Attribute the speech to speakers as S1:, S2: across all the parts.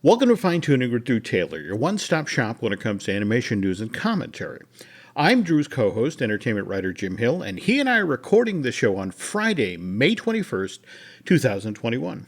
S1: Welcome to Fine Tuning with Drew Taylor, your one-stop shop when it comes to animation news and commentary. I'm Drew's co-host, entertainment writer Jim Hill, and he and I are recording the show on Friday, May 21st, 2021.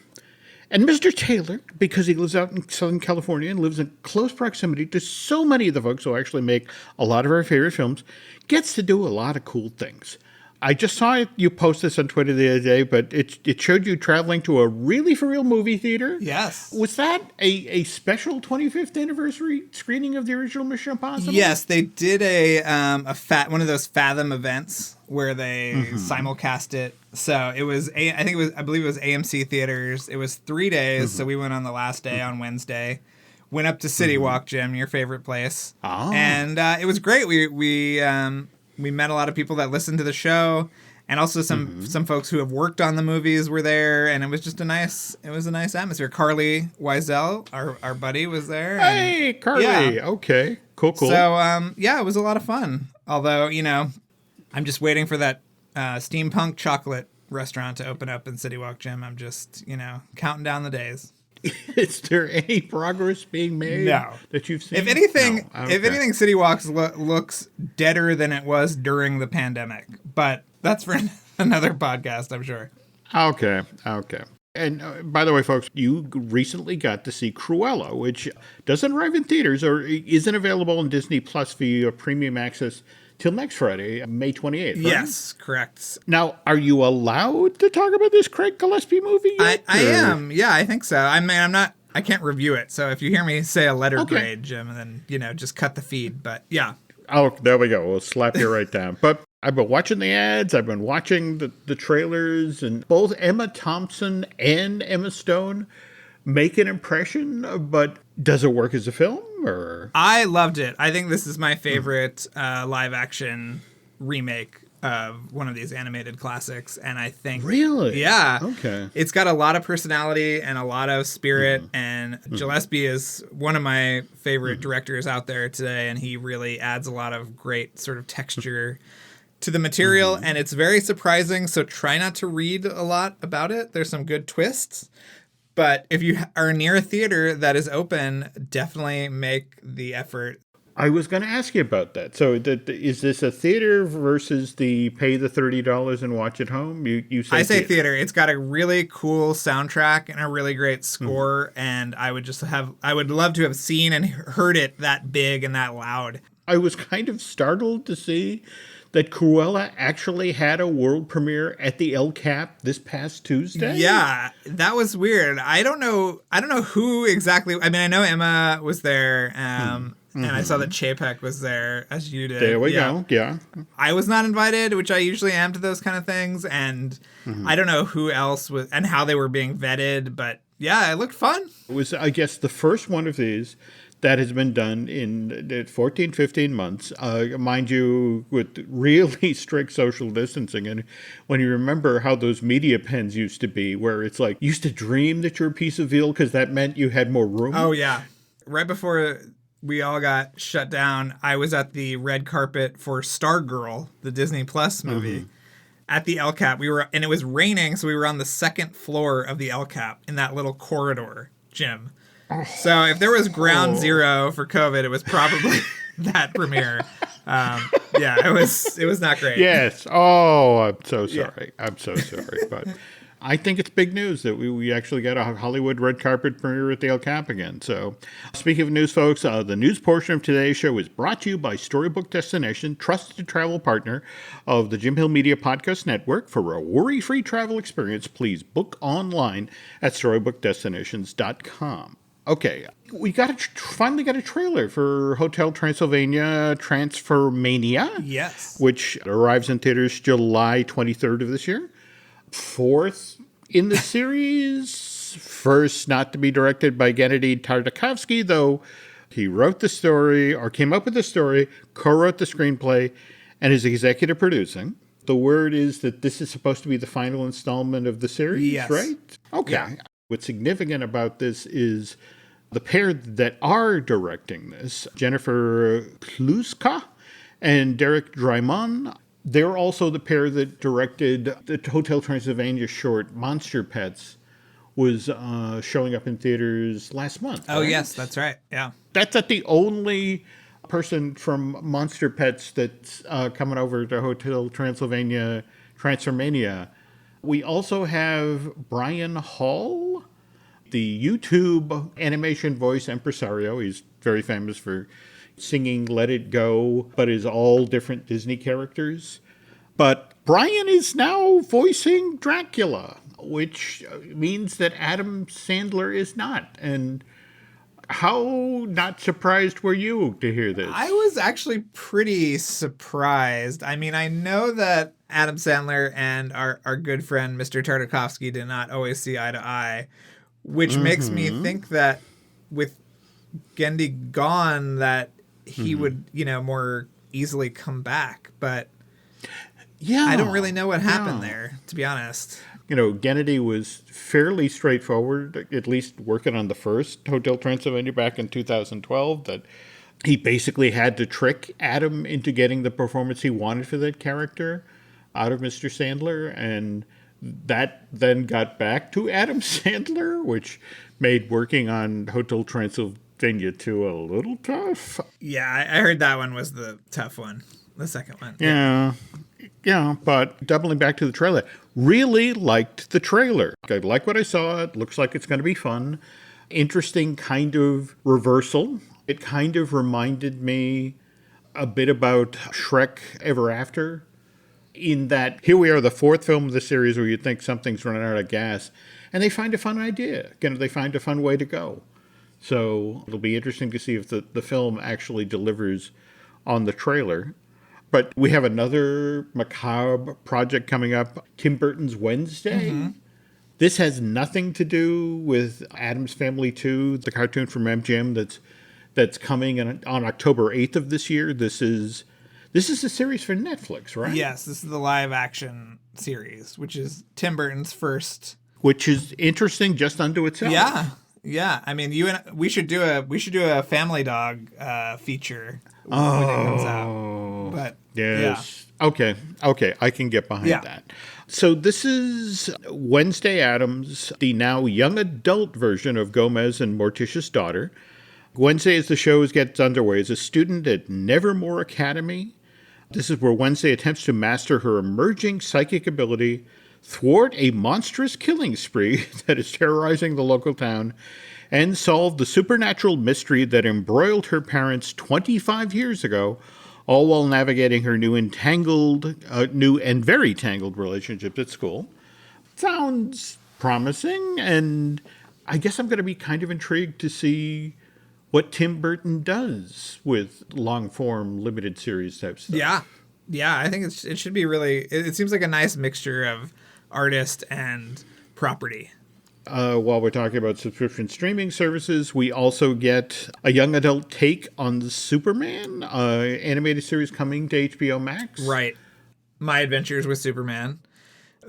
S1: And Mr. Taylor, because he lives out in Southern California and lives in close proximity to so many of the folks who actually make a lot of our favorite films, gets to do a lot of cool things. I just saw it, you post this on Twitter the other day, but it showed you traveling to a really for real movie theater.
S2: Yes.
S1: Was that a special 25th anniversary screening of the original Mission Impossible?
S2: Yes, they did one of those Fathom events where they simulcast it. So it was I believe it was AMC theaters. It was 3 days, so we went on the last day on Wednesday. Went up to City Walk, Jim, your favorite place.
S1: Oh.
S2: And it was great. We met a lot of people that listened to the show, and also some folks who have worked on the movies were there, and it was just a nice atmosphere. Carly Wiesel, our buddy, was there.
S1: Hey, Carly. Yeah. Okay. Cool.
S2: So, it was a lot of fun. Although, I'm just waiting for that steampunk chocolate restaurant to open up in City Walk, Jim. I'm just, counting down the days.
S1: Is there any progress being made that you've seen?
S2: If anything, City Walk looks deader than it was during the pandemic. But that's for another podcast, I'm sure.
S1: Okay. And by the way, folks, you recently got to see Cruella, which doesn't arrive in theaters or isn't available on Disney Plus via premium access till next Friday, May 28th, right?
S2: Yes, correct.
S1: Now, are you allowed to talk about this Craig Gillespie movie yet?
S2: I am. Yeah, I think so. I mean, I can't review it. So if you hear me say a letter grade, Jim, and then, just cut the feed. But yeah.
S1: Oh, there we go. We'll slap you right down. But I've been watching the ads. I've been watching the trailers, and both Emma Thompson and Emma Stone make an impression, but does it work as a film? Or
S2: I loved it. I think this is my favorite live action remake of one of these animated classics, and I think
S1: really,
S2: yeah,
S1: okay,
S2: it's got a lot of personality and a lot of spirit. And Gillespie is one of my favorite directors out there today, and he really adds a lot of great sort of texture to the material, and it's very surprising. So try not to read a lot about it. There's some good twists. But if you are near a theater that is open, definitely make the effort.
S1: I was going to ask you about that. So is this a theater versus the pay the $30 and watch at home? You say
S2: I say theater. It's got a really cool soundtrack and a really great score. And I would love to have seen and heard it that big and that loud.
S1: I was kind of startled to see that Cruella actually had a world premiere at the El Cap this past Tuesday.
S2: Yeah, that was weird. I don't know who exactly. I mean, I know Emma was there, and I saw that Chapek was there, as you did.
S1: There we go. Yeah,
S2: I was not invited, which I usually am to those kind of things, and I don't know who else was and how they were being vetted, but yeah, it looked fun.
S1: It was, I guess, the first one of these that has been done in 14, 15 months, mind you, with really strict social distancing. And when you remember how those media pens used to be, where it's like, you used to dream that you're a piece of veal because that meant you had more room.
S2: Oh, yeah. Right before we all got shut down, I was at the red carpet for Stargirl, the Disney Plus movie, at the El Cap. And it was raining, so we were on the second floor of the El Cap in that little corridor, Jim. So if there was ground zero for COVID, it was probably that premiere. It was not great.
S1: Yes. Oh, I'm so sorry. Yeah. I'm so sorry. But I think it's big news that we actually got a Hollywood red carpet premiere at the El Cap again. So speaking of news, folks, the news portion of today's show is brought to you by Storybook Destination, trusted travel partner of the Jim Hill Media Podcast Network. For a worry-free travel experience, please book online at StorybookDestinations.com. Okay, we finally got a trailer for Hotel Transylvania Transformania.
S2: Yes.
S1: Which arrives in theaters July 23rd of this year. Fourth in the series. First not to be directed by Gennady Tartakovsky, though he wrote the story, or came up with the story, co-wrote the screenplay, and is executive producing. The word is that this is supposed to be the final installment of the series, right? Okay. Yeah. What's significant about this is the pair that are directing this, Jennifer Kluska and Derek Drymon, they're also the pair that directed the Hotel Transylvania short Monster Pets, was showing up in theaters last month.
S2: Oh,
S1: right?
S2: yes, that's right. Yeah.
S1: That's not the only person from Monster Pets that's coming over to Hotel Transylvania Transformania. We also have Brian Hall, the YouTube animation voice impresario. He's very famous for singing Let It Go, but is all different Disney characters. But Brian is now voicing Dracula, which means that Adam Sandler is not. And how not surprised were you to hear this?
S2: I was actually pretty surprised. I mean, I know that Adam Sandler and our good friend Mr. Tartakovsky did not always see eye to eye, which makes me think that with Gendy gone, that he would, more easily come back. But
S1: Yeah.
S2: I don't really know what happened there, to be honest.
S1: Gennady was fairly straightforward, at least working on the first Hotel Transylvania back in 2012, that he basically had to trick Adam into getting the performance he wanted for that character out of Mr. Sandler. And that then got back to Adam Sandler, which made working on Hotel Transylvania 2 a little tough.
S2: Yeah, I heard that one was the tough one. The second one.
S1: Yeah, but doubling back to the trailer, really liked the trailer. I like what I saw. It looks like it's going to be fun. Interesting kind of reversal. It kind of reminded me a bit about Shrek Ever After, in that here we are, the fourth film of the series where you think something's running out of gas, and they find a fun idea. They find a fun way to go. So it'll be interesting to see if the film actually delivers on the trailer. But we have another macabre project coming up, Tim Burton's Wednesday. This has nothing to do with Addams Family 2, the cartoon from MGM that's coming on October 8th of this year. This is a series for Netflix, right?
S2: Yes, this is the live action series, which is Tim Burton's first.
S1: Which is interesting just unto itself.
S2: Yeah. I mean, we should do a Family Dog feature when it comes out. But
S1: yes. Yeah. Okay, I can get behind that. So this is Wednesday Addams, the now young adult version of Gomez and Morticia's Daughter. Wednesday, as the show gets underway, is a student at Nevermore Academy. This is where Wednesday attempts to master her emerging psychic ability, thwart a monstrous killing spree that is terrorizing the local town, and solve the supernatural mystery that embroiled her parents 25 years ago, all while navigating her new and very tangled relationships at school. Sounds promising, and I guess I'm going to be kind of intrigued to see what Tim Burton does with long-form limited series type stuff.
S2: Yeah, I think it should be really. It seems like a nice mixture of artist and property.
S1: While we're talking about subscription streaming services, we also get a young adult take on the Superman animated series coming to HBO Max.
S2: Right. My Adventures with Superman,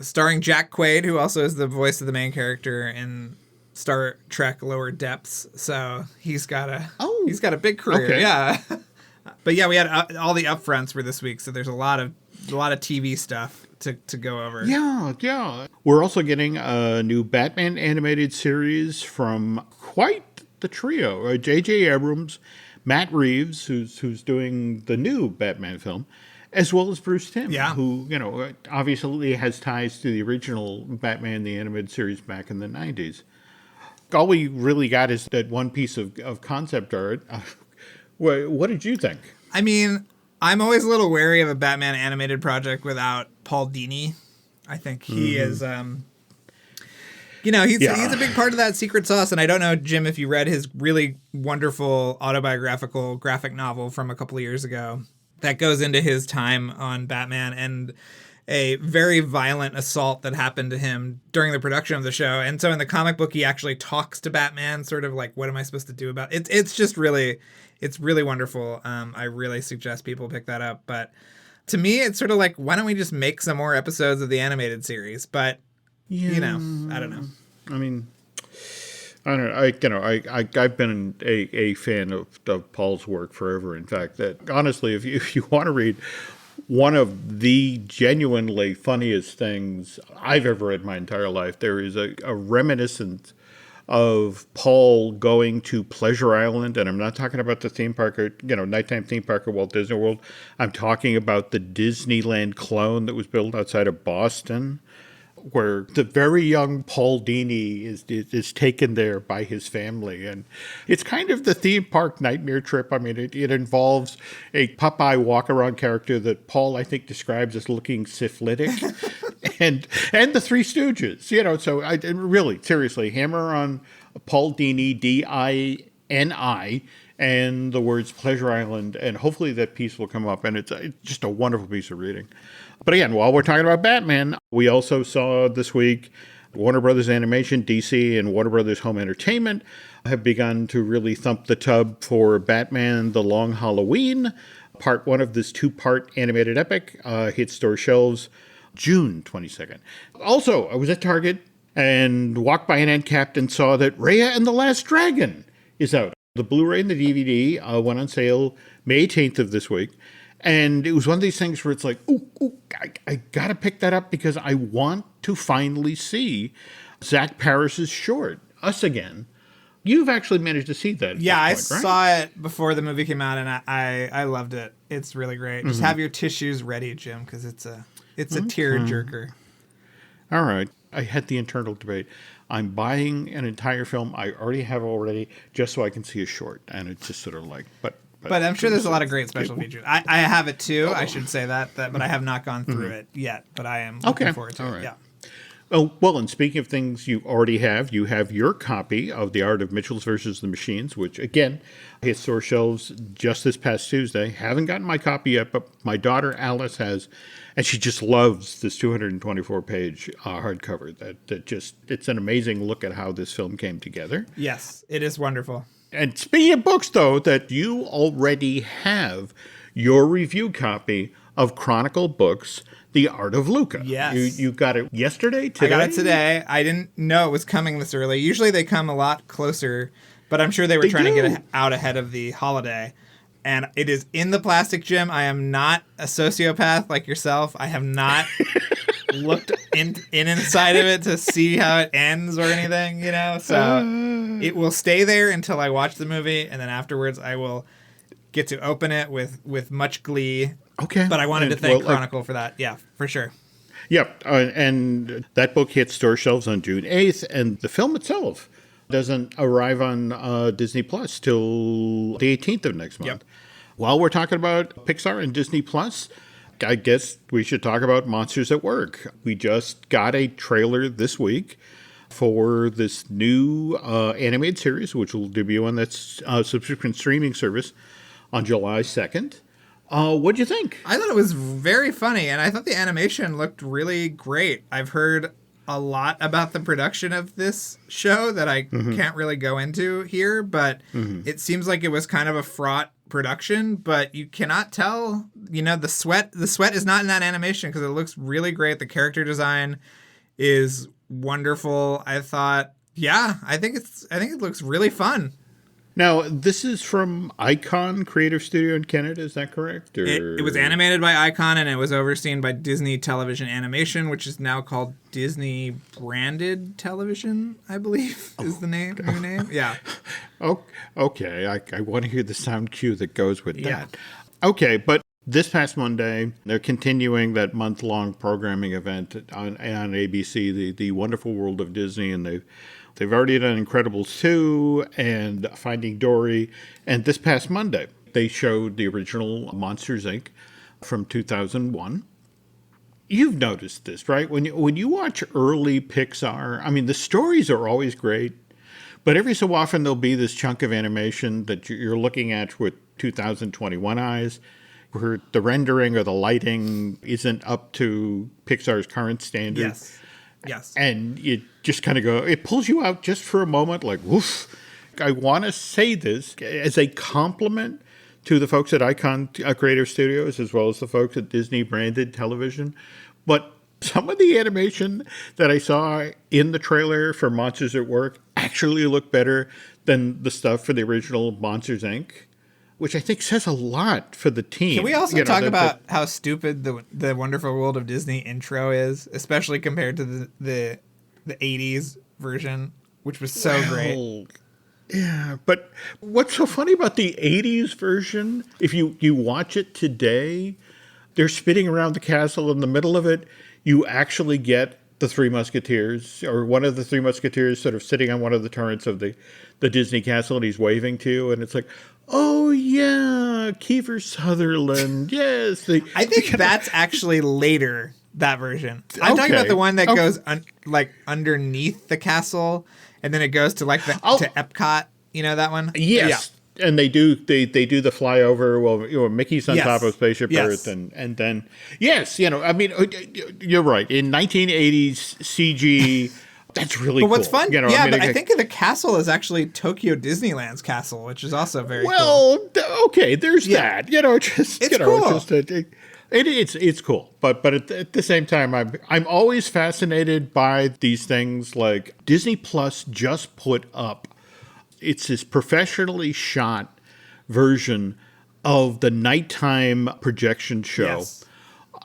S2: starring Jack Quaid, who also is the voice of the main character in Star Trek Lower Depths. So he's got a big career.
S1: Okay.
S2: Yeah. But yeah, we had all the upfronts for this week, so there's a lot of TV stuff to go over.
S1: Yeah. We're also getting a new Batman animated series from quite the trio. J.J. Abrams, Matt Reeves, who's doing the new Batman film, as well as Bruce Timm, who, obviously has ties to the original Batman, the animated series back in the 90s. All we really got is that one piece of concept art. What did you think?
S2: I mean, I'm always a little wary of a Batman animated project without Paul Dini. I think he is, he's a big part of that secret sauce. And I don't know, Jim, if you read his really wonderful autobiographical graphic novel from a couple of years ago that goes into his time on Batman and a very violent assault that happened to him during the production of the show. And so in the comic book, he actually talks to Batman, sort of like, what am I supposed to do about it? It's really wonderful. I really suggest people pick that up. But to me, it's sort of like, why don't we just make some more episodes of the animated series? But, I don't know.
S1: I mean, I don't know. I've been a fan of Paul's work forever. In fact, that honestly, if you want to read one of the genuinely funniest things I've ever read in my entire life. There is a reminiscence of Paul going to Pleasure Island, and I'm not talking about the theme park, or, nighttime theme park at Walt Disney World. I'm talking about the Disneyland clone that was built outside of Boston, where the very young Paul Dini is taken there by his family. And it's kind of the theme park nightmare trip. I mean, it involves a Popeye walk-around character that Paul, I think, describes as looking syphilitic, and the Three Stooges. So I really, seriously, hammer on Paul Dini, Dini, and the words Pleasure Island, and hopefully that piece will come up. And it's just a wonderful piece of reading. But again, while we're talking about Batman, we also saw this week Warner Brothers Animation, DC, and Warner Brothers Home Entertainment have begun to really thump the tub for Batman The Long Halloween. Part one of this two-part animated epic hit store shelves June 22nd. Also, I was at Target and walked by an end cap and saw that Raya and the Last Dragon is out. The Blu-ray and the DVD went on sale May 18th of this week. And it was one of these things where it's like, I got to pick that up because I want to finally see Zach Parris's short, Us Again. You've actually managed to see that.
S2: Yeah, I
S1: right?
S2: saw it before the movie came out, and I loved it. It's really great. Just have your tissues ready, Jim, because it's a tear-jerker.
S1: All right. I had the internal debate. I'm buying an entire film I already have just so I can see a short. And it's just sort of like, But
S2: I'm sure there's a lot of great special features. I have it too. I should say that, but I have not gone through it yet. But I am looking forward to it. Right. Yeah.
S1: Oh, well, and speaking of things you already have, you have your copy of The Art of Mitchells versus the Machines, which, again, hit store shelves just this past Tuesday. Haven't gotten my copy yet, but my daughter Alice has, and she just loves this 224-page hardcover. It's an amazing look at how this film came together.
S2: Yes, it is wonderful.
S1: And speaking of books, though, that you already have your review copy of Chronicle Books, The Art of Luca.
S2: Yes.
S1: You got it yesterday, today?
S2: I got it today. I didn't know it was coming this early. Usually they come a lot closer, but I'm sure they were trying to get out ahead of the holiday. And it is in the plastic, Jim. I am not a sociopath like yourself. I have not looked inside of it to see how it ends or anything, So it will stay there until I watch the movie, and then afterwards I will get to open it with much glee.
S1: Okay.
S2: But I wanted to thank Chronicle for that. Yeah, for sure.
S1: Yep. And that book hits store shelves on June 8th, and the film itself doesn't arrive on Disney Plus till the 18th of next month.
S2: Yep.
S1: While we're talking about Pixar and Disney Plus, I guess we should talk about Monsters at Work. We just got a trailer this week for this new animated series, which will debut on that subscription streaming service on July 2nd. What'd you think?
S2: I thought it was very funny, and I thought the animation looked really great. I've heard a lot about the production of this show that I can't really go into here, but it seems like it was kind of a fraught production, but you cannot tell, the sweat is not in that animation because it looks really great. The character design is wonderful. I thought, I think it looks really fun.
S1: Now, this is from Icon Creative Studio in Canada, is that correct? Or...
S2: It was animated by Icon, and it was overseen by Disney Television Animation, which is now called Disney Branded Television, I believe, is the new name. Yeah.
S1: Oh, okay, I want to hear the sound cue that goes with that. Okay, but this past Monday, they're continuing that month-long programming event on ABC, the Wonderful World of Disney, and They've already done Incredibles 2 and Finding Dory. And this past Monday, they showed the original Monsters, Inc. from 2001. You've noticed this, right? When you watch early Pixar, I mean, the stories are always great. But every so often, there'll be this chunk of animation that you're looking at with 2021 eyes, where the rendering or the lighting isn't up to Pixar's current standards.
S2: Yes.
S1: And you just kind of it pulls you out just for a moment, like, woof. I want to say this as a compliment to the folks at Icon Creative Studios, as well as the folks at Disney Branded Television. But some of the animation that I saw in the trailer for Monsters at Work actually looked better than the stuff for the original Monsters, Inc. which I think says a lot for the team.
S2: Can we also talk about how stupid the Wonderful World of Disney intro is, especially compared to the 80s version, which was so great.
S1: Yeah, but what's so funny about the 80s version, if you watch it today, they're spinning around the castle in the middle of it. You actually get the Three Musketeers, or one of the Three Musketeers sort of sitting on one of the turrets of the Disney castle, and he's waving to you, and it's like, oh, yeah, Kiefer Sutherland, yes.
S2: I think that's actually later, that version. I'm talking about the one that goes underneath the castle, and then it goes to to Epcot. You know that one?
S1: Yes. Yeah. And they do the flyover. Well, Mickey's on top of Spaceship Earth, and then I mean, you're right. In 1980s CG, that's really cool.
S2: But what's fun?
S1: I
S2: think the castle is actually Tokyo Disneyland's castle, which is also very cool.
S1: Well, okay, there's that. It's cool. It's cool, but at the same time, I'm always fascinated by these things. Like Disney Plus just put up. It's this professionally shot version of the nighttime projection show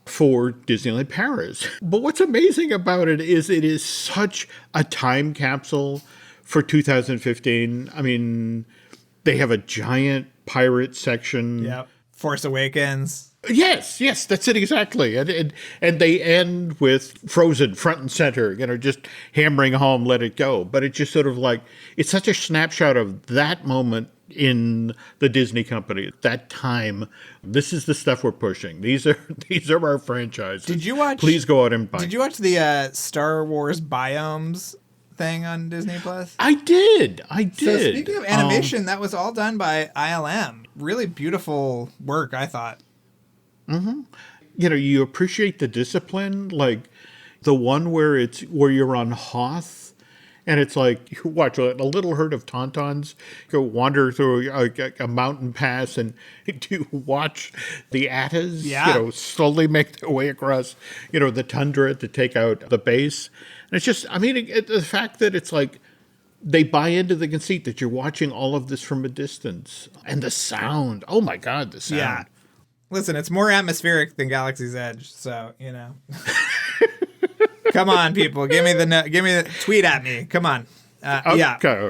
S1: for Disneyland Paris. But what's amazing about it is such a time capsule for 2015. I mean, they have a giant pirate section.
S2: Yeah, Force Awakens.
S1: Yes, that's it exactly. And they end with Frozen front and center, just hammering home, let it go. But it's just sort of like, it's such a snapshot of that moment in the Disney company, that time. This is the stuff we're pushing. These are our franchises.
S2: Did you watch?
S1: Please go out and buy.
S2: Did you watch the Star Wars Biomes thing on Disney Plus?
S1: I did.
S2: So speaking of animation, that was all done by ILM. Really beautiful work, I thought.
S1: Mm-hmm. You appreciate the discipline, like the one where you're on Hoth, and it's like you watch a little herd of tauntauns go wander through a mountain pass, and you watch the Attas, slowly make their way across, the tundra to take out the base. And it's just, I mean, the fact that it's like they buy into the conceit that you're watching all of this from a distance, and the sound. Oh my God, the sound.
S2: Yeah. Listen, it's more atmospheric than Galaxy's Edge, so Come on, people, tweet at me. Come on.
S1: Okay.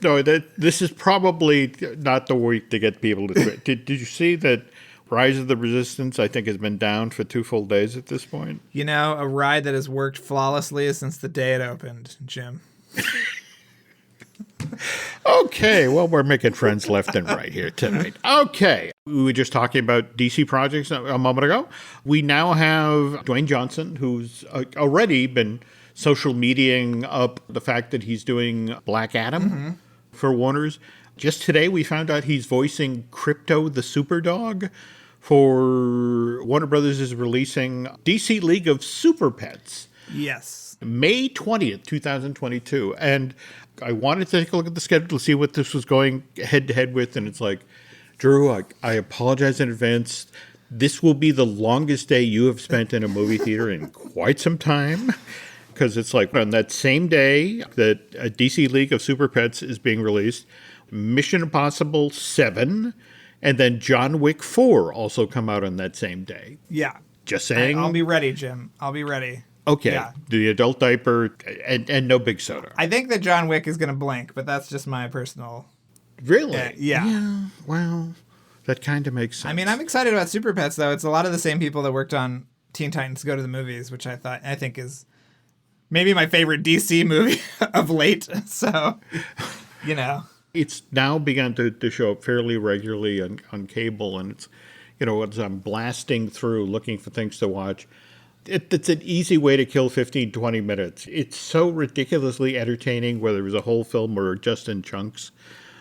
S1: No, this is probably not the week to get people to tweet. Did you see that Rise of the Resistance, I think, has been down for 2 full days at this point?
S2: A ride that has worked flawlessly since the day it opened, Jim.
S1: Okay, well, we're making friends left and right here tonight. Okay, we were just talking about DC projects a moment ago. We now have Dwayne Johnson, who's already been social mediaing up the fact that he's doing Black Adam for Warner's. Just today, we found out he's voicing Crypto the Superdog for Warner Brothers is releasing DC League of Super Pets.
S2: Yes.
S1: May 20th, 2022. And I wanted to take a look at the schedule to see what this was going head-to-head with, and it's like, Drew, I apologize in advance. This will be the longest day you have spent in a movie theater in quite some time, because it's like on that same day that DC League of Super Pets is being released, Mission Impossible 7, and then John Wick 4 also come out on that same day.
S2: Yeah.
S1: Just saying.
S2: I'll be ready, Jim. I'll be ready.
S1: Okay,
S2: yeah.
S1: The adult diaper and no big soda.
S2: I think that John Wick is going to blink, but that's just my personal...
S1: Really?
S2: Yeah.
S1: Well, that kind of makes sense.
S2: I mean, I'm excited about Super Pets, though. It's a lot of the same people that worked on Teen Titans Go to the Movies, which I think is maybe my favorite DC movie of late. So,
S1: It's now begun to show up fairly regularly on cable, and it's, as I'm blasting through looking for things to watch, it's an easy way to kill 15, 20 minutes. It's so ridiculously entertaining, whether it was a whole film or just in chunks.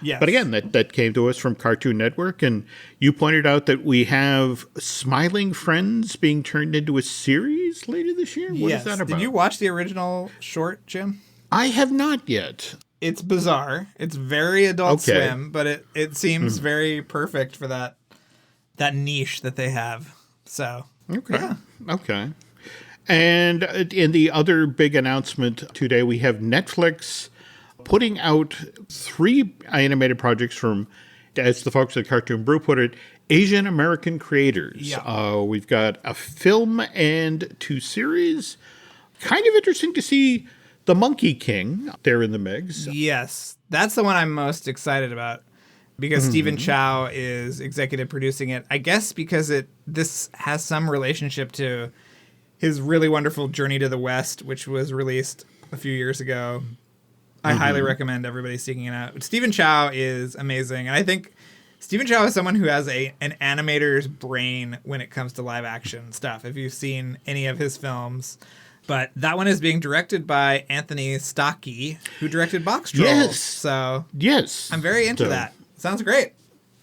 S2: Yes.
S1: But again, that came to us from Cartoon Network, and you pointed out that we have Smiling Friends being turned into a series later this year? What is that about?
S2: Did you watch the original short, Jim?
S1: I have not yet.
S2: It's bizarre. It's very Adult Swim, but it seems very perfect for that niche that they have. So,
S1: Okay. And in the other big announcement today, we have Netflix putting out 3 animated projects from as the folks at Cartoon Brew put it, Asian American creators.
S2: Yeah.
S1: We've got a film and 2 series. Kind of interesting to see the Monkey King there in the mix.
S2: Yes, that's the one I'm most excited about because Stephen Chow is executive producing it. I guess because this has some relationship to his really wonderful Journey to the West, which was released a few years ago. I highly recommend everybody seeking it out. Stephen Chow is amazing. And I think Stephen Chow is someone who has an animator's brain when it comes to live action stuff, if you've seen any of his films. But that one is being directed by Anthony Stocki, who directed Box Trolls.
S1: Yes.
S2: So
S1: yes.
S2: I'm very into that. Sounds great.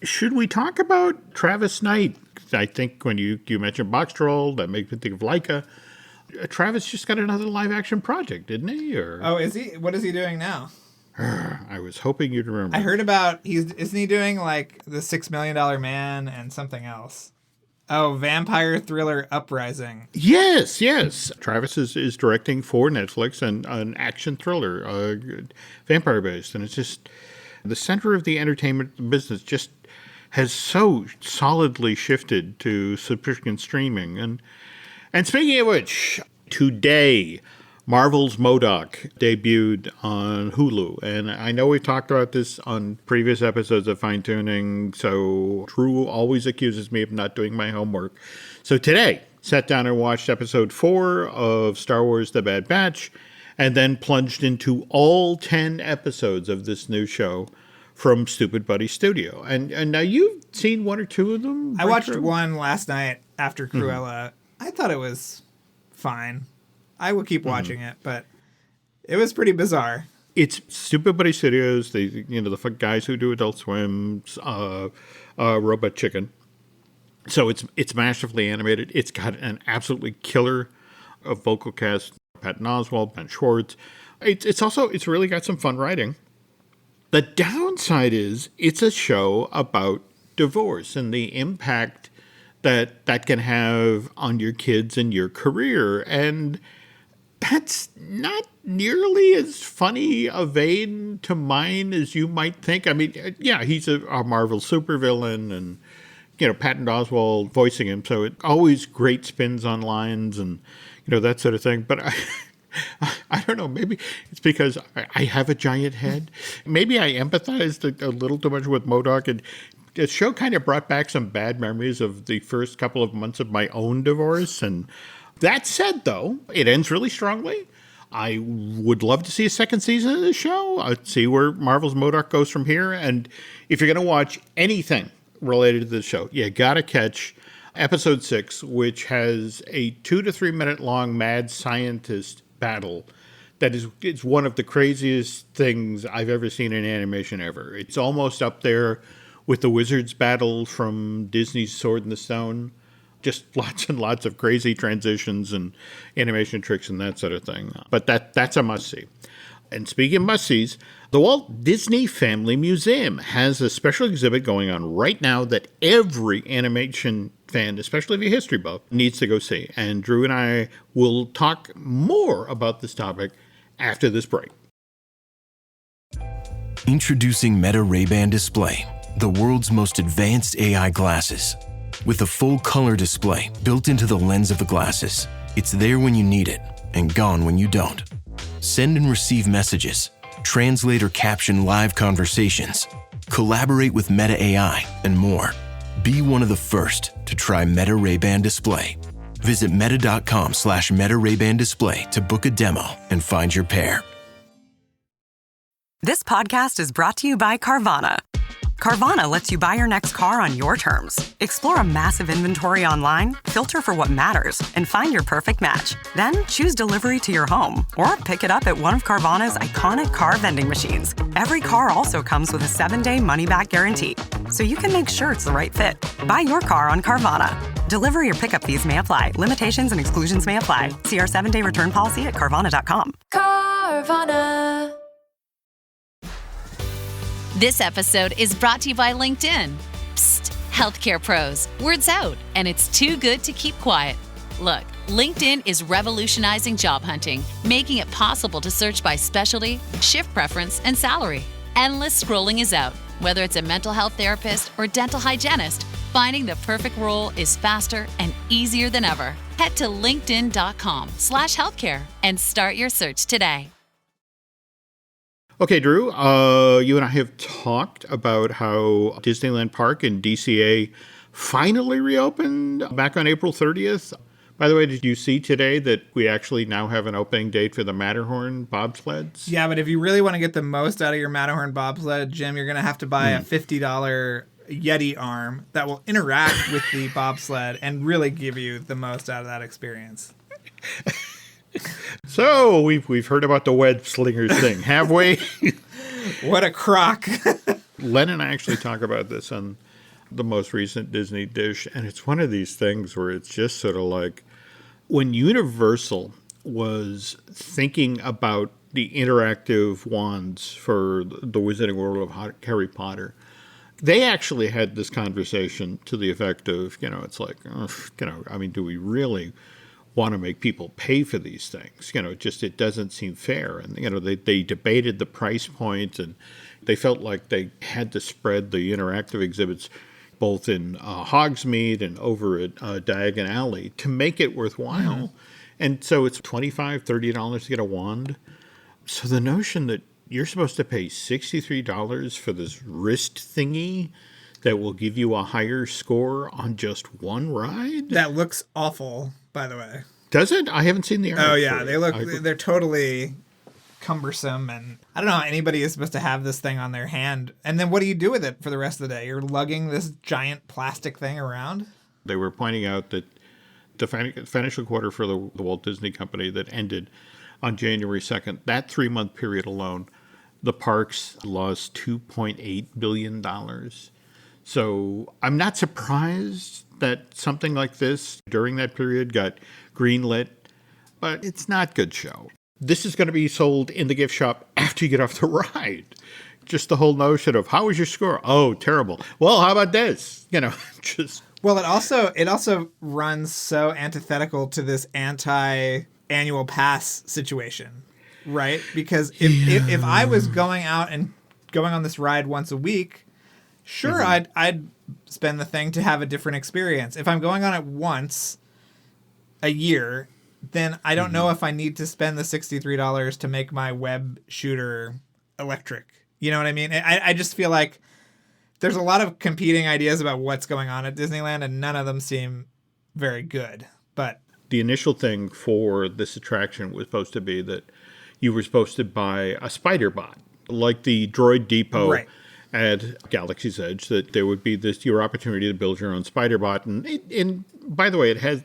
S1: Should we talk about Travis Knight? I think when you mentioned Box Troll, that makes me think of Laika. Travis just got another live action project, didn't he? Or
S2: Oh, is he? What is he doing now?
S1: I was hoping you'd remember.
S2: I heard about isn't he doing like the $6 Million Man and something else? Oh, vampire thriller Uprising.
S1: Yes. Travis is directing for Netflix an action thriller, vampire based, and it's just the center of the entertainment business just has so solidly shifted to subscription streaming. And speaking of which, today, Marvel's MODOK debuted on Hulu. And I know we've talked about this on previous episodes of Fine Tuning, so Drew always accuses me of not doing my homework. So today, sat down and watched episode 4 of Star Wars The Bad Batch, and then plunged into all 10 episodes of this new show from Stupid Buddy Studio. And now you've seen 1 or 2 of them?
S2: I watched one last night after Cruella. I thought it was fine. I will keep watching it, but it was pretty bizarre.
S1: It's Stupid Buddy Studios, the guys who do Adult Swim's Robot Chicken. So it's massively animated. It's got an absolutely killer vocal cast: Patton Oswalt, Ben Schwartz. It's really got some fun writing. The downside is it's a show about divorce and the impact that can have on your kids and your career. And that's not nearly as funny a vein to mine as you might think. I mean, yeah, he's a Marvel supervillain, and Patton Oswalt voicing him, so it always great spins on lines and that sort of thing. But I don't know. Maybe it's because I have a giant head. Maybe I empathized a little too much with MODOK, and the show kind of brought back some bad memories of the first couple of months of my own divorce. And that said, though, it ends really strongly. I would love to see a second season of the show. I'd see where Marvel's MODOK goes from here. And if you're going to watch anything related to the show, you got to catch episode 6, which has a 2 to 3 minute long mad scientist battle that it's one of the craziest things I've ever seen in animation ever. It's almost up there with the Wizards battle from Disney's Sword in the Stone. Just lots and lots of crazy transitions and animation tricks and that sort of thing. But that's a must-see. And speaking of must-sees, the Walt Disney Family Museum has a special exhibit going on right now that every animation fan, especially if you're a history buff, needs to go see. And Drew and I will talk more about this topic after this break.
S3: Introducing Meta Ray-Ban Display, the world's most advanced AI glasses. With a full color display built into the lens of the glasses, it's there when you need it and gone when you don't. Send and receive messages, translate or caption live conversations, collaborate with Meta AI, and more. Be one of the first to try Meta Ray-Ban Display. Visit meta.com/Meta Ray-Ban Display to book a demo and find your pair.
S4: This podcast is brought to you by Carvana. Carvana lets you buy your next car on your terms. Explore a massive inventory online, filter for what matters, and find your perfect match. Then choose delivery to your home or pick it up at one of Carvana's iconic car vending machines. Every car also comes with a 7-day money-back guarantee, so you can make sure it's the right fit. Buy your car on Carvana. Delivery or pickup fees may apply. Limitations and exclusions may apply. See our 7-day return policy at Carvana.com.
S5: Carvana.
S6: This episode is brought to you by LinkedIn. Psst, healthcare pros, word's out, and it's too good to keep quiet. Look, LinkedIn is revolutionizing job hunting, making it possible to search by specialty, shift preference, and salary. Endless scrolling is out. Whether it's a mental health therapist or dental hygienist, finding the perfect role is faster and easier than ever. Head to linkedin.com/healthcare and start your search today.
S1: Okay, Drew, you and I have talked about how Disneyland Park in DCA finally reopened back on April 30th. By the way, did you see today that we actually now have an opening date for the Matterhorn bobsleds?
S2: Yeah, but if you really want to get the most out of your Matterhorn bobsled, Jim, you're going to have to buy a $50 Yeti arm that will interact with the bobsled and really give you the most out of that experience.
S1: So we've heard about the web slingers thing, have we?
S2: What a crock.
S1: Len and I actually talk about this on the most recent Disney Dish, and it's one of these things where it's just sort of like when Universal was thinking about the interactive wands for the Wizarding World of Harry Potter, they actually had this conversation to the effect of, it's like, I mean, do we really want to make people pay for these things? It doesn't seem fair. And, they debated the price point, and they felt like they had to spread the interactive exhibits both in Hogsmeade and over at Diagon Alley to make it worthwhile. Mm-hmm. And so it's $25, $30 to get a wand. So the notion that you're supposed to pay $63 for this wrist thingy that will give you a higher score on just one ride?
S2: That looks awful, by the way.
S1: Does it? I haven't seen the art.
S2: Oh, yeah. They're totally cumbersome, and I don't know how anybody is supposed to have this thing on their hand. And then what do you do with it for the rest of the day? You're lugging this giant plastic thing around?
S1: They were pointing out that the financial quarter for the Walt Disney Company that ended on January 2nd, that 3-month period alone, the parks lost $2.8 billion. So I'm not surprised that something like this during that period got greenlit, but it's not good show. This is going to be sold in the gift shop after you get off the ride. Just the whole notion of, how was your score? Oh, terrible. Well, how about this?
S2: Well, it also runs so antithetical to this anti-annual pass situation, right? Because if I was going out and going on this ride once a week, sure, mm-hmm. I'd spend the thing to have a different experience. If I'm going on it once a year, then I don't know if I need to spend the $63 to make my web shooter electric. You know what I mean? I just feel like there's a lot of competing ideas about what's going on at Disneyland, and none of them seem very good. But
S1: the initial thing for this attraction was supposed to be that you were supposed to buy a spider bot, like the Droid Depot. Right. At Galaxy's Edge, that there would be your opportunity to build your own spider bot. And by the way, it has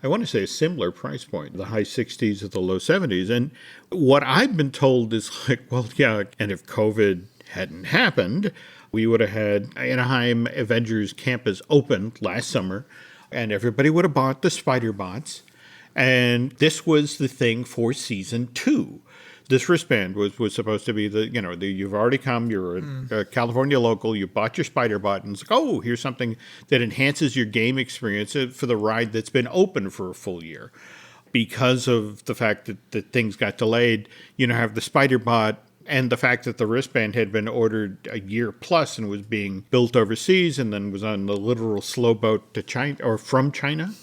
S1: I want to say a similar price point, the high 60s or the low 70s. And what I've been told is like, well, yeah, and if COVID hadn't happened, we would have had Anaheim Avengers Campus open last summer, and everybody would have bought the spider bots. And this was the thing for season 2. This wristband was supposed to be you've already come, you're a California local, you bought your spider bot, and it's like, oh, here's something that enhances your game experience for the ride that's been open for a full year. Because of the fact that things got delayed, have the spider bot and the fact that the wristband had been ordered a year plus and was being built overseas and then was on the literal slow boat to China or from China.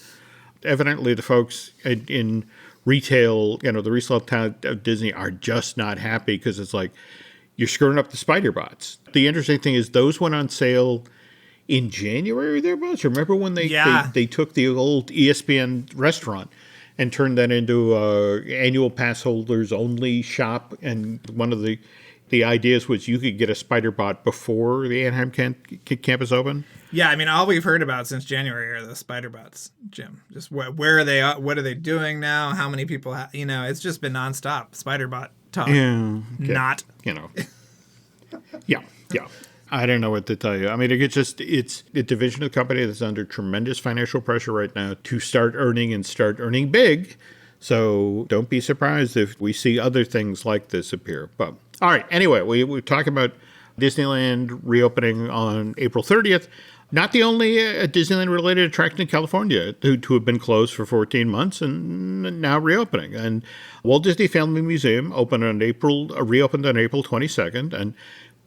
S1: Evidently, the folks in retail, the resale town of Disney are just not happy because it's like you're screwing up the spider bots. The interesting thing is those went on sale in January thereabouts. Remember when they took the old ESPN restaurant and turned that into annual pass holders only shop, and one of the ideas was you could get a spider bot before the Anaheim campus open?
S2: Yeah, I mean, all we've heard about since January are the spider bots, Jim. Just where are they? What are they doing now? How many people? It's just been nonstop spider bot talk.
S1: Yeah, okay.
S2: Not.
S1: Yeah. I don't know what to tell you. I mean, it's a division of the company that's under tremendous financial pressure right now to start earning big. So don't be surprised if we see other things like this appear. But all right, anyway, we talk about Disneyland reopening on April 30th. Not the only Disneyland-related attraction in California to have been closed for 14 months and now reopening. And Walt Disney Family Museum reopened on April 22nd. And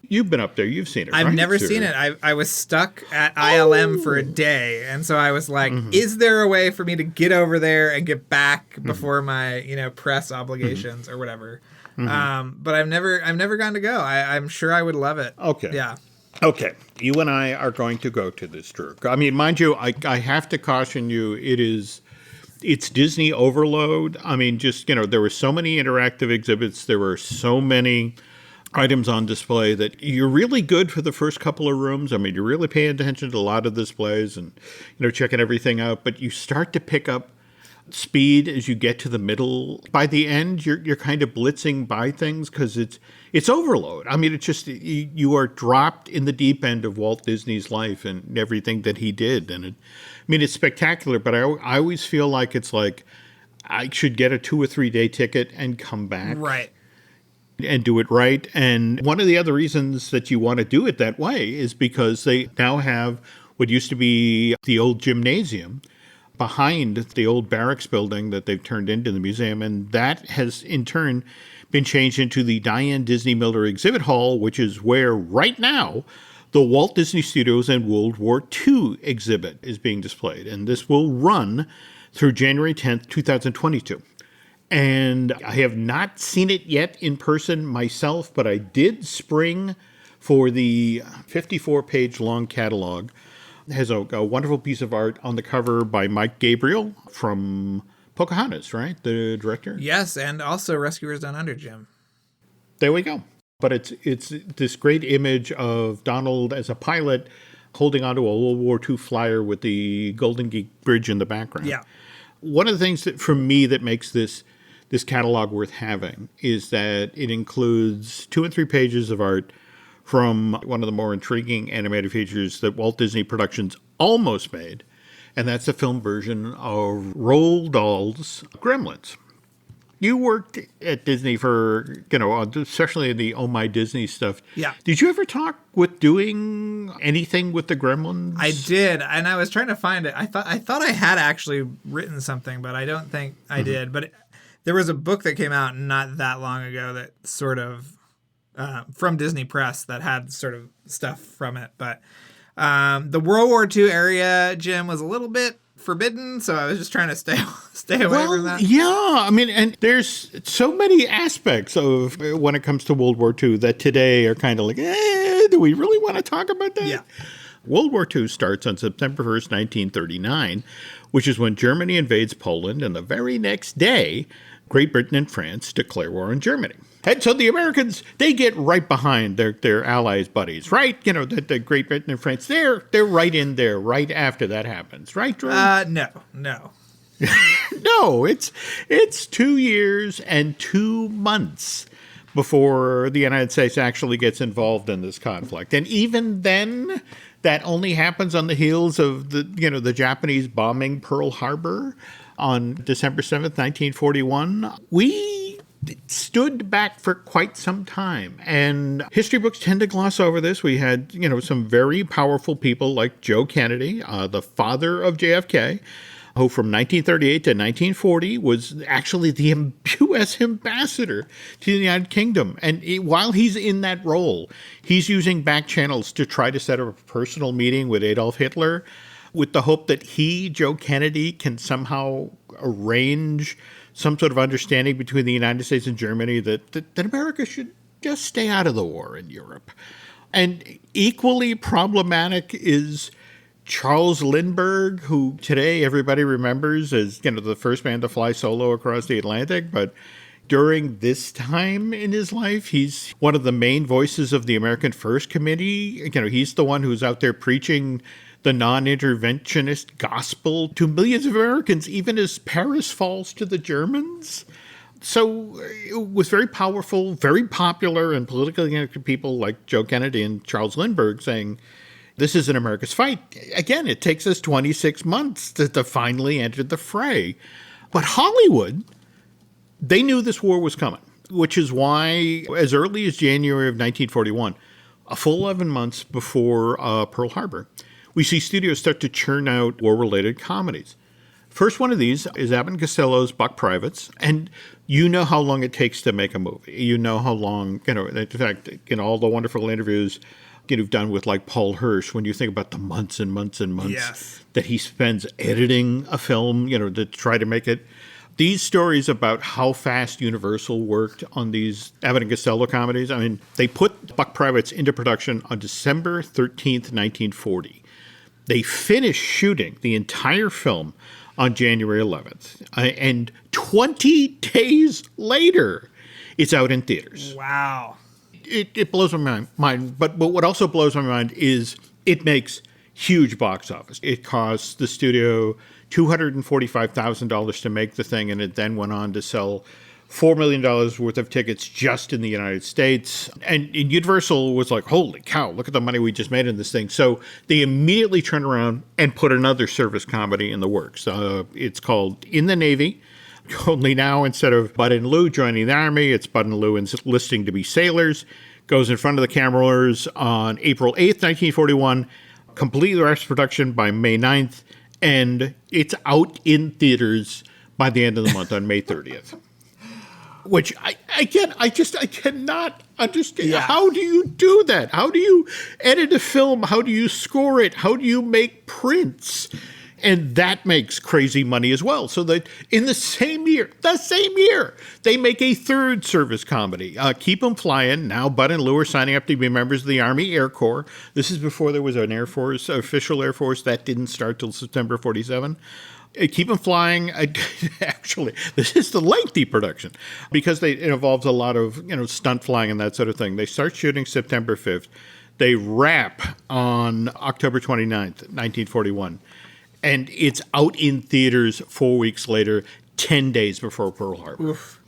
S1: You've been up there. You've seen it,
S2: I've
S1: right?
S2: never seen it. I was stuck at ILM for a day. And so I was like, is there a way for me to get over there and get back before my, press obligations or whatever? But I've never gotten to go. I'm sure I would love it.
S1: Okay.
S2: Yeah.
S1: Okay. You and I are going to go to this, Drew. I mean, mind you, I have to caution you, it's Disney overload. I mean, just, there were so many interactive exhibits. There were so many items on display that you're really good for the first couple of rooms. I mean, you're really paying attention to a lot of displays and, checking everything out. But you start to pick up speed as you get to the middle. By the end, you're kind of blitzing by things because it's overload. I mean, it's just you are dropped in the deep end of Walt Disney's life and everything that he did. And it's spectacular, but I always feel like it's like I should get a 2 or 3 day ticket and come back.
S2: Right.
S1: And do it right. And one of the other reasons that you want to do it that way is because they now have what used to be the old gymnasium behind the old barracks building that they've turned into the museum. And that has in turn been changed into the Diane Disney Miller Exhibit Hall, which is where right now the Walt Disney Studios and World War II exhibit is being displayed. And this will run through January 10th, 2022. And I have not seen it yet in person myself, but I did spring for the 54-page long catalog. It has a wonderful piece of art on the cover by Mike Gabriel from Pocahontas, right? The director?
S2: Yes, and also Rescuers Down Under, Jim.
S1: There we go. But it's this great image of Donald as a pilot holding onto a World War II flyer with the Golden Gate Bridge in the background.
S2: Yeah.
S1: One of the things that, for me, that makes this catalog worth having is that it includes 2 and 3 pages of art from one of the more intriguing animated features that Walt Disney Productions almost made, and that's a film version of Roald Dahl's Gremlins. You worked at Disney for, especially in the Oh My Disney stuff.
S2: Yeah.
S1: Did you ever talk with doing anything with the Gremlins?
S2: I did, and I was trying to find it. I thought I had actually written something, but I don't think I did. But there was a book that came out not that long ago that sort of from Disney Press that had sort of stuff from it. But the World War II area, Jim, was a little bit forbidden, so I was just trying to stay away from that.
S1: Yeah, I mean, and there's so many aspects of when it comes to World War II that today are kind of like, do we really want to talk about that?
S2: Yeah.
S1: World War II starts on September 1st, 1939, which is when Germany invades Poland, and the very next day, Great Britain and France declare war on Germany. And so the Americans, they get right behind their allies' buddies, right? The Great Britain and France, they're right in there right after that happens, right, Drew?
S2: No.
S1: No, it's 2 years and 2 months before the United States actually gets involved in this conflict. And even then, that only happens on the heels of the Japanese bombing Pearl Harbor on December 7th, 1941. We stood back for quite some time. And history books tend to gloss over this. We had, some very powerful people like Joe Kennedy, the father of JFK, who from 1938 to 1940 was actually the U.S. ambassador to the United Kingdom. And while he's in that role, he's using back channels to try to set up a personal meeting with Adolf Hitler with the hope that he, Joe Kennedy, can somehow arrange some sort of understanding between the United States and Germany that America should just stay out of the war in Europe. And equally problematic is Charles Lindbergh, who today everybody remembers as, the first man to fly solo across the Atlantic. But during this time in his life, he's one of the main voices of the American First Committee. He's the one who's out there preaching the non-interventionist gospel to millions of Americans, even as Paris falls to the Germans. So it was very powerful, very popular, and politically connected people like Joe Kennedy and Charles Lindbergh saying, this isn't America's fight. Again, it takes us 26 months to finally enter the fray. But Hollywood, they knew this war was coming, which is why, as early as January of 1941, a full 11 months before Pearl Harbor, we see studios start to churn out war-related comedies. First one of these is Abbott and Costello's Buck Privates, and you know how long it takes to make a movie. You know how long, in fact, all the wonderful interviews you've done with like Paul Hirsch, when you think about the months and months and months that he spends editing a film, to try to make it. These stories about how fast Universal worked on these Abbott and Costello comedies, I mean, they put Buck Privates into production on December 13th, 1940. They finished shooting the entire film on January 11th. And 20 days later, it's out in theaters.
S2: Wow.
S1: It blows my mind. But what also blows my mind is it makes huge box office. It cost the studio $245,000 to make the thing, and it then went on to sell $4 million worth of tickets just in the United States. And Universal was like, holy cow, look at the money we just made in this thing. So they immediately turned around and put another service comedy in the works. It's called In the Navy. Only now, instead of Bud and Lou joining the Army, it's Bud and Lou enlisting to be sailors. Goes in front of the cameras on April 8th, 1941. Completely wraps production by May 9th. And it's out in theaters by the end of the month on May 30th. Which I cannot understand.
S2: Yeah.
S1: How do you do that? How do you edit a film? How do you score it? How do you make prints? And that makes crazy money as well. So that in the same year, they make a third service comedy, Keep 'em Flying. Now Bud and Lou are signing up to be members of the Army Air Corps. This is before there was an Air Force, official Air Force. That didn't start till September 47. Keep 'em Flying, actually, this is the lengthy production because it involves a lot of, stunt flying and that sort of thing. They start shooting September 5th. They wrap on October 29th, 1941. And it's out in theaters 4 weeks later, 10 days before Pearl Harbor.
S2: Oof.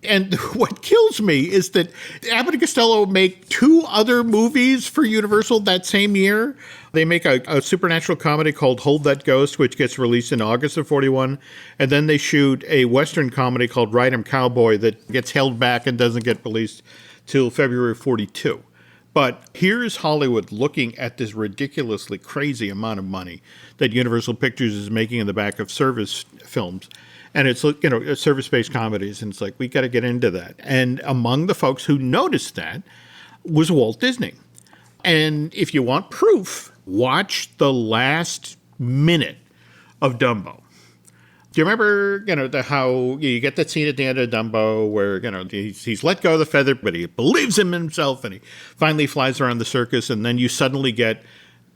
S1: And what kills me is that Abbott and Costello make two other movies for Universal that same year. They make a supernatural comedy called Hold That Ghost, which gets released in August of 41. And then they shoot a Western comedy called Ride 'em Cowboy that gets held back and doesn't get released till February 42. But here's Hollywood looking at this ridiculously crazy amount of money that Universal Pictures is making in the back of service films. And it's, service-based comedies. And it's like, we got to get into that. And among the folks who noticed that was Walt Disney. And if you want proof, watch the last minute of Dumbo. Do you remember, how you get that scene at the end of Dumbo where, he's let go of the feather, but he believes in himself and he finally flies around the circus, and then you suddenly get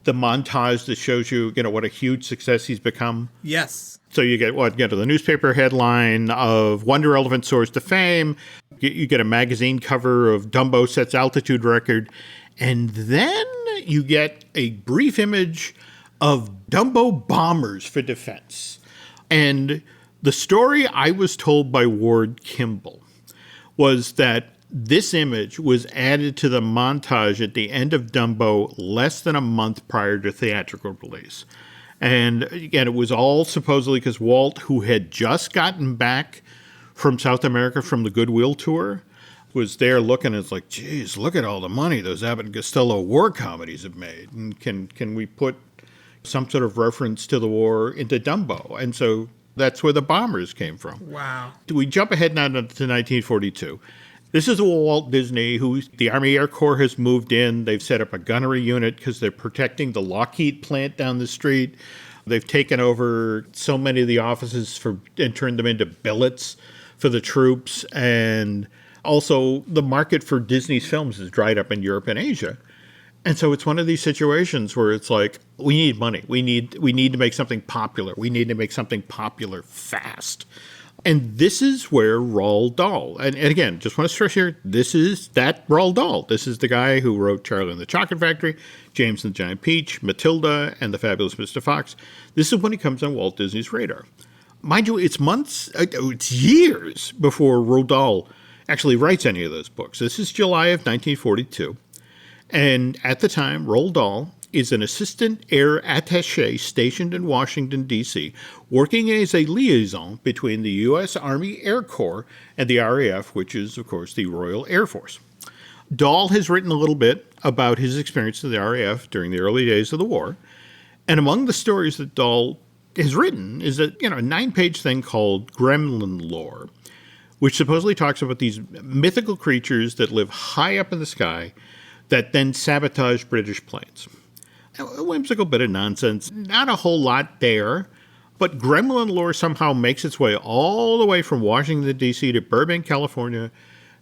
S1: the montage that shows you, what a huge success he's become?
S2: Yes.
S1: So you get the newspaper headline of Wonder Elephant soars to fame. You get a magazine cover of Dumbo sets altitude record. And then you get a brief image of Dumbo bombers for defense. And the story I was told by Ward Kimball was that this image was added to the montage at the end of Dumbo less than a month prior to theatrical release. And again, it was all supposedly because Walt, who had just gotten back from South America from the Goodwill tour, was there looking, and it's like, geez, look at all the money those Abbott and Costello war comedies have made. And can we put some sort of reference to the war into Dumbo? And so that's where the bombers came from.
S2: Wow.
S1: We jump ahead now to 1942. This is Walt Disney, who the Army Air Corps has moved in. They've set up a gunnery unit because they're protecting the Lockheed plant down the street. They've taken over so many of the offices and turned them into billets for the troops. And also the market for Disney's films has dried up in Europe and Asia. And so it's one of these situations where it's like, we need money. We need to make something popular. We need to make something popular fast. And this is where Roald Dahl, and again, just want to stress here, this is that Roald Dahl. This is the guy who wrote Charlie and the Chocolate Factory, James and the Giant Peach, Matilda, and The Fabulous Mr. Fox. This is when he comes on Walt Disney's radar. Mind you, it's years before Roald Dahl actually writes any of those books. This is July of 1942. And at the time, Roald Dahl is an assistant air attaché stationed in Washington, D.C., working as a liaison between the U.S. Army Air Corps and the RAF, which is, of course, the Royal Air Force. Dahl has written a little bit about his experience in the RAF during the early days of the war. And among the stories that Dahl has written is a 9-page thing called Gremlin Lore, which supposedly talks about these mythical creatures that live high up in the sky that then sabotage British planes. A whimsical bit of nonsense, not a whole lot there, but Gremlin Lore somehow makes its way all the way from Washington, D.C. to Burbank, California,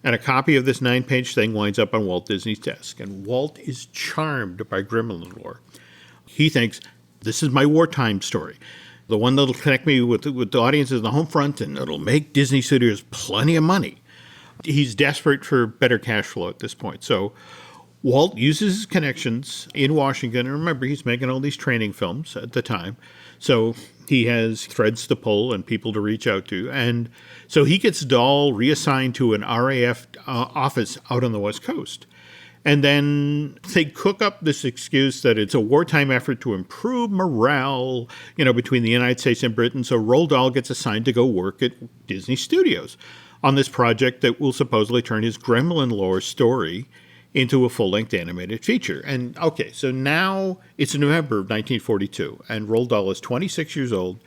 S1: and a copy of this 9-page thing winds up on Walt Disney's desk. And Walt is charmed by Gremlin Lore. He thinks, this is my wartime story, the one that'll connect me with the audiences in the home front, and it'll make Disney Studios plenty of money. He's desperate for better cash flow at this point. So Walt uses his connections in Washington. And remember, he's making all these training films at the time. So he has threads to pull and people to reach out to. And so he gets Dahl reassigned to an RAF office out on the West Coast. And then they cook up this excuse that it's a wartime effort to improve morale, between the United States and Britain. So Roald Dahl gets assigned to go work at Disney Studios on this project that will supposedly turn his Gremlin Lore story into a full-length animated feature. And okay, so now it's November of 1942, and Roald Dahl is 26 years old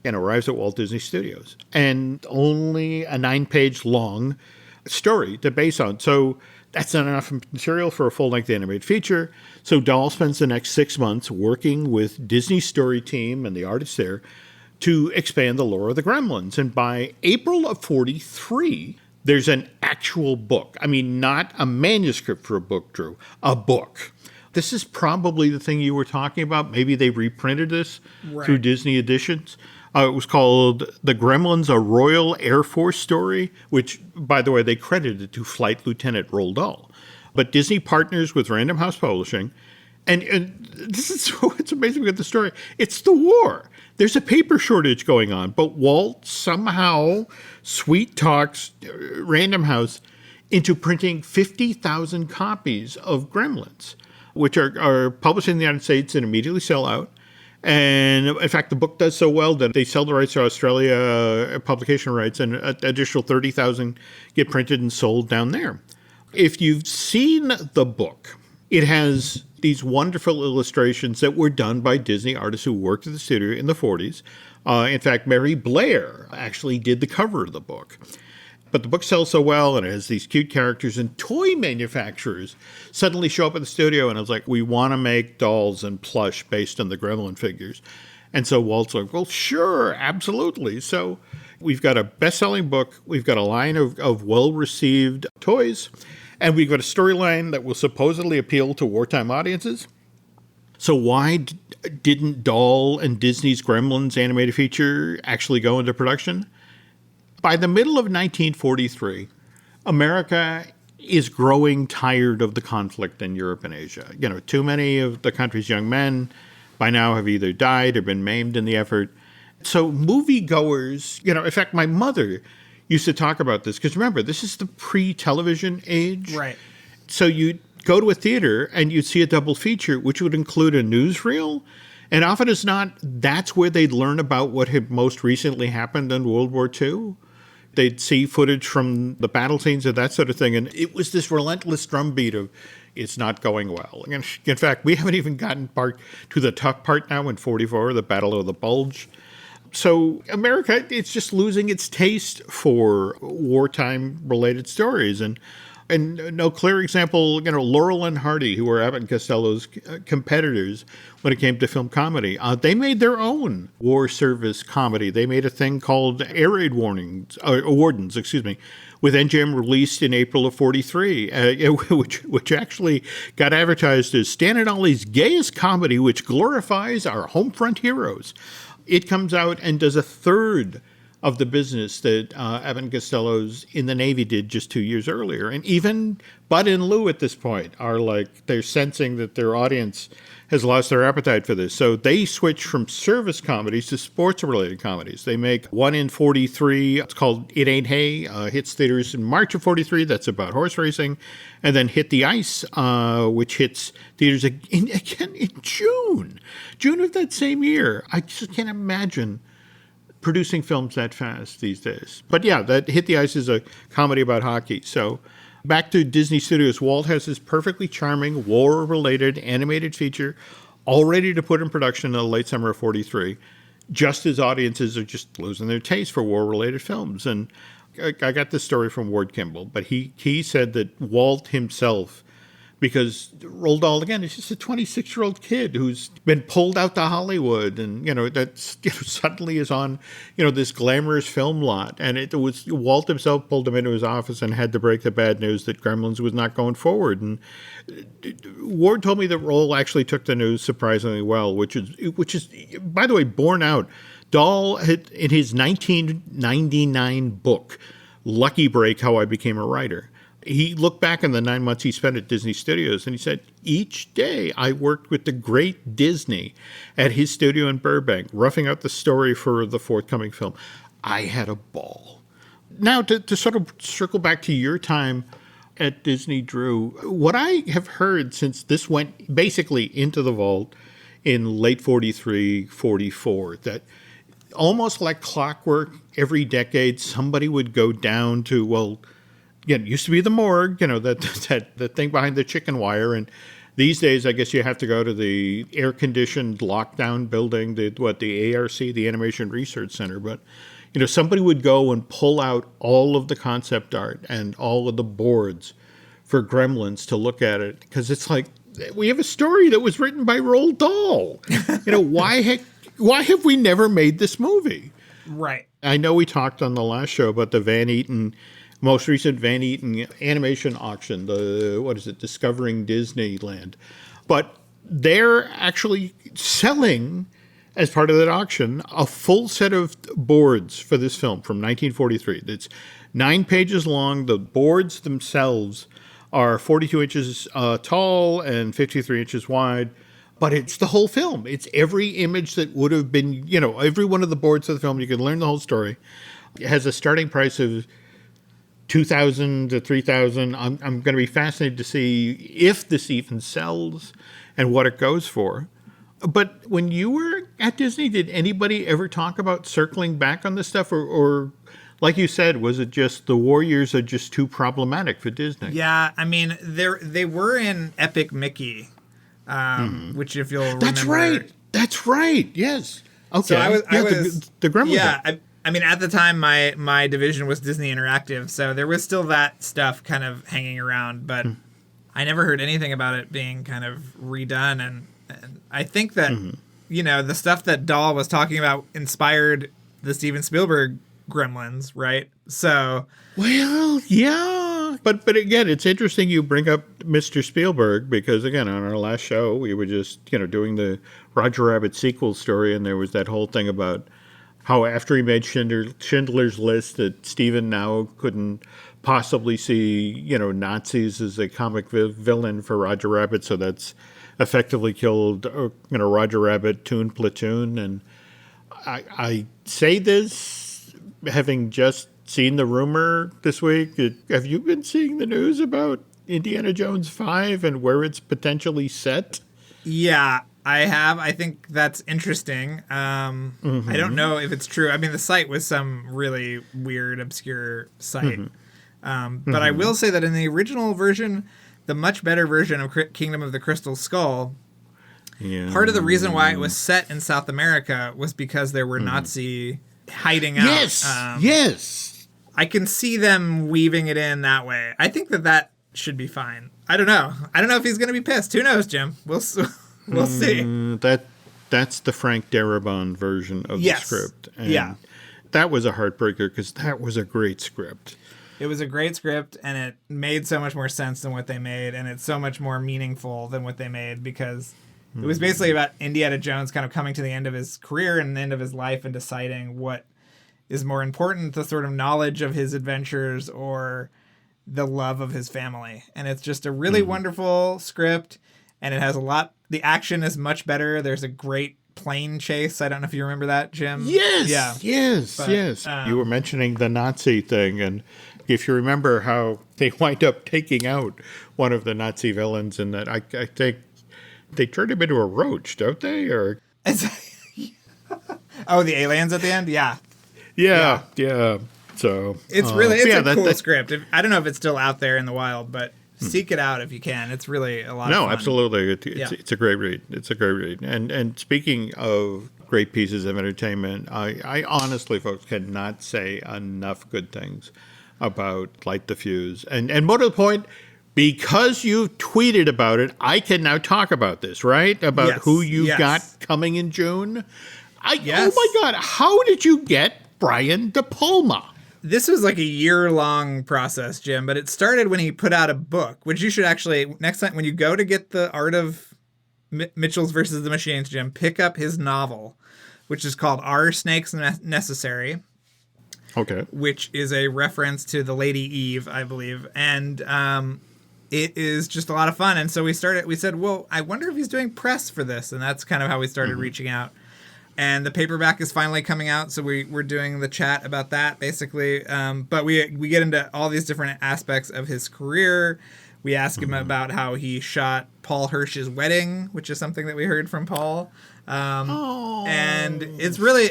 S1: and arrives at Walt Disney Studios. And only a 9-page long story to base on. So that's not enough material for a full-length animated feature. So Dahl spends the next 6 months working with Disney's story team and the artists there to expand the lore of the Gremlins. And by April of 43, there's an actual book. I mean, not a manuscript for a book, Drew, a book. This is probably the thing you were talking about. Maybe they reprinted this through Disney Editions. It was called The Gremlins, a Royal Air Force Story, which, by the way, they credited to Flight Lieutenant Roald Dahl. But Disney partners with Random House Publishing. And this is what's amazing about the story. It's the war. There's a paper shortage going on, but Walt somehow sweet talks Random House into printing 50,000 copies of Gremlins, which are published in the United States and immediately sell out. And in fact, the book does so well that they sell the rights to Australia, publication rights, and an additional 30,000 get printed and sold down there. If you've seen the book, it has these wonderful illustrations that were done by Disney artists who worked at the studio in the 40s. In fact, Mary Blair actually did the cover of the book. But the book sells so well, and it has these cute characters, and toy manufacturers suddenly show up at the studio, and it's like, we want to make dolls and plush based on the Gremlin figures. And so Walt's like, well, sure, absolutely. So we've got a best-selling book, we've got a line of well-received toys, and we've got a storyline that will supposedly appeal to wartime audiences. So why didn't Dahl and Disney's Gremlins animated feature actually go into production? By the middle of 1943, America is growing tired of the conflict in Europe and Asia. Too many of the country's young men by now have either died or been maimed in the effort. So moviegoers, in fact, my mother used to talk about this, because remember, this is the pre-television age.
S2: Right.
S1: So you'd go to a theater and you'd see a double feature, which would include a newsreel. And often as not, that's where they'd learn about what had most recently happened in World War II. They'd see footage from the battle scenes and that sort of thing. And it was this relentless drumbeat of, it's not going well. And in fact, we haven't even gotten to the tough part now in 44, the Battle of the Bulge. So America, it's just losing its taste for wartime-related stories. And no clear example, Laurel and Hardy, who were Abbott and Costello's competitors when it came to film comedy. They made their own war service comedy. They made a thing called Air Raid Wardens, with NGM released in April of 43, which actually got advertised as Stan and Ollie's gayest comedy, which glorifies our home front heroes. It comes out and does a third of the business that Abbott and Costello's in the Navy did just 2 years earlier. And even Bud and Lou at this point are like, they're sensing that their audience has lost their appetite for this. So they switch from service comedies to sports-related comedies. They make one in 43. It's called It Ain't Hay. Hits theaters in March of 43. That's about horse racing. And then Hit the Ice, which hits theaters again in June. June of that same year. I just can't imagine producing films that fast these days. But yeah, that Hit the Ice is a comedy about hockey. So back to Disney Studios, Walt has this perfectly charming war-related animated feature all ready to put in production in the late summer of 43. just as audiences are just losing their taste for war-related films. And I got this story from Ward Kimball, but he said that Walt himself, because Roald Dahl, again, is just a 26-year-old kid who's been pulled out to Hollywood and, that's suddenly is on, this glamorous film lot. And it was Walt himself pulled him into his office and had to break the bad news that Gremlins was not going forward. And Ward told me that Roald actually took the news surprisingly well, which is, by the way, borne out. Dahl had, in his 1999 book, Lucky Break, How I Became a Writer, he looked back on the 9 months he spent at Disney Studios, and he said, each day I worked with the great Disney at his studio in Burbank, roughing out the story for the forthcoming film. I had a ball. Now, to sort of circle back to your time at Disney, Drew, what I have heard since this went basically into the vault in late 43, 44, that almost like clockwork, every decade somebody would go down to, well, it used to be the morgue, that the thing behind the chicken wire. And these days, I guess you have to go to the air-conditioned lockdown building, the ARC, the Animation Research Center. But, somebody would go and pull out all of the concept art and all of the boards for Gremlins to look at it. Because it's like, we have a story that was written by Roald Dahl. Why have we never made this movie?
S2: Right.
S1: I know we talked on the last show about the Van Eaton, most recent Van Eaton animation auction, Discovering Disneyland. But they're actually selling, as part of that auction, a full set of boards for this film from 1943. It's 9 pages long. The boards themselves are 42 inches tall and 53 inches wide. But it's the whole film. It's every image that would have been, every one of the boards of the film. You can learn the whole story. It has a starting price of $2,000 to $3,000. I'm going to be fascinated to see if this even sells and what it goes for. But when you were at Disney, did anybody ever talk about circling back on this stuff? Or like you said, was it just the war years are just too problematic for Disney?
S2: Yeah, I mean, they were in Epic Mickey, which if you'll remember.
S1: That's right. Yes. Okay.
S2: So I was
S1: the Gremlins.
S2: Yeah, I mean, at the time, my division was Disney Interactive, so there was still that stuff kind of hanging around, but I never heard anything about it being kind of redone, and I think that, the stuff that Dahl was talking about inspired the Steven Spielberg Gremlins, right? So...
S1: Well, yeah. But again, it's interesting you bring up Mr. Spielberg, because, again, on our last show, we were just, doing the Roger Rabbit sequel story, and there was that whole thing about how after he made Schindler's List that Steven now couldn't possibly see, Nazis as a comic villain for Roger Rabbit, so that's effectively killed, Roger Rabbit, Toon Platoon. And I say this having just seen the rumor this week. Have you been seeing the news about Indiana Jones 5 and where it's potentially set?
S2: Yeah, I have. I think that's interesting. I don't know if it's true. I mean, the site was some really weird, obscure site. But I will say that in the original version, the much better version of Kingdom of the Crystal Skull, part of the reason why it was set in South America was because there were Nazi hiding out.
S1: Yes.
S2: I can see them weaving it in that way. I think that should be fine. I don't know. I don't know if he's going to be pissed. Who knows, Jim? We'll see.
S1: That's the Frank Darabont version of the script. And that was a heartbreaker because that was a great script.
S2: It was a great script, and it made so much more sense than what they made, and it's so much more meaningful than what they made, because it was basically about Indiana Jones kind of coming to the end of his career and the end of his life and deciding what is more important, the sort of knowledge of his adventures or the love of his family. And it's just a really wonderful script, and it has a lot. The action is much better. There's a great plane chase. I don't know if you remember that, Jim.
S1: Yes.
S2: Yeah.
S1: Yes. You were mentioning the Nazi thing, and if you remember how they wind up taking out one of the Nazi villains, and that I think they turned him into a roach, don't they? Or
S2: oh, the aliens at the end? Yeah.
S1: Yeah. So
S2: it's really a cool script. I don't know if it's still out there in the wild, but seek it out if you can. It's really a lot of fun.
S1: No, absolutely.
S2: Yeah.
S1: It's a great read. It's a great read. And speaking of great pieces of entertainment, I honestly, folks, cannot say enough good things about Light the Fuse. And more to the point, because you've tweeted about it, I can now talk about this, right? About who you've got coming in June. Oh my God, how did you get Brian De Palma?
S2: This was like a year-long process, Jim, but it started when he put out a book, which you should actually, next time when you go to get the Art of Mitchell's versus the Machines, Jim, pick up his novel, which is called Are Snakes Necessary?
S1: Okay.
S2: Which is a reference to the Lady Eve, I believe. And it is just a lot of fun. And so we said, well, I wonder if he's doing press for this. And that's kind of how we started reaching out. And the paperback is finally coming out, so we're doing the chat about that, basically. But we get into all these different aspects of his career. We ask him about how he shot Paul Hirsch's wedding, which is something that we heard from Paul. And it's really,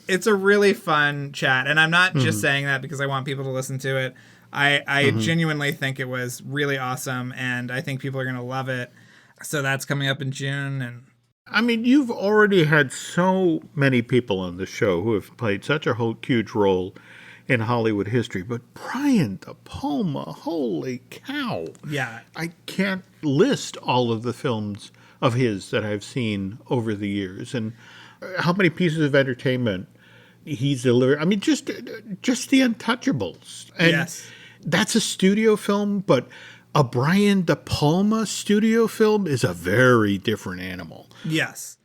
S2: it's a really fun chat. And I'm not just saying that because I want people to listen to it. I genuinely think it was really awesome, and I think people are going to love it. So that's coming up in June, and
S1: I mean, you've already had so many people on the show who have played such a huge role in Hollywood history, but Brian De Palma, holy cow.
S2: Yeah.
S1: I can't list all of the films of his that I've seen over the years and how many pieces of entertainment he's delivered. I mean, just the Untouchables. And that's a studio film, but a Brian De Palma studio film is a very different animal.
S2: Yes.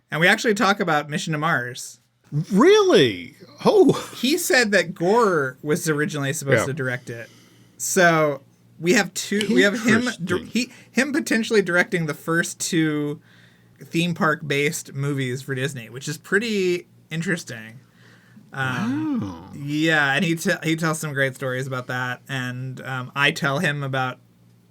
S2: And we actually talk about Mission to Mars.
S1: Really? Oh.
S2: He said that Gore was originally supposed to direct it. So we have him potentially directing the first 2 theme park based movies for Disney, which is pretty interesting. Yeah, and he tells some great stories about that, and I tell him about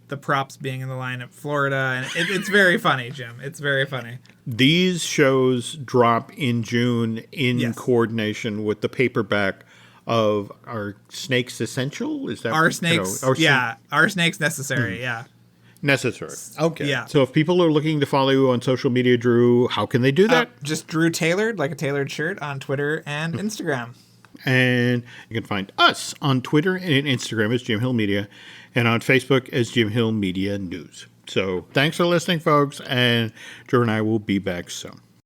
S2: the props being in the line at Florida, and it's very funny, Jim. It's very funny.
S1: These shows drop in June in coordination with the paperback of Are Snakes Essential? Is that
S2: Are Snakes? Are Snakes Necessary? Yeah.
S1: Necessary. Okay.
S2: Yeah.
S1: So if people are looking to follow you on social media, Drew, how can they do that?
S2: Just Drew Tailored, like a tailored shirt, on Twitter and Instagram.
S1: And you can find us on Twitter and Instagram as Jim Hill Media, and on Facebook as Jim Hill Media News. So thanks for listening, folks, and Drew and I will be back soon.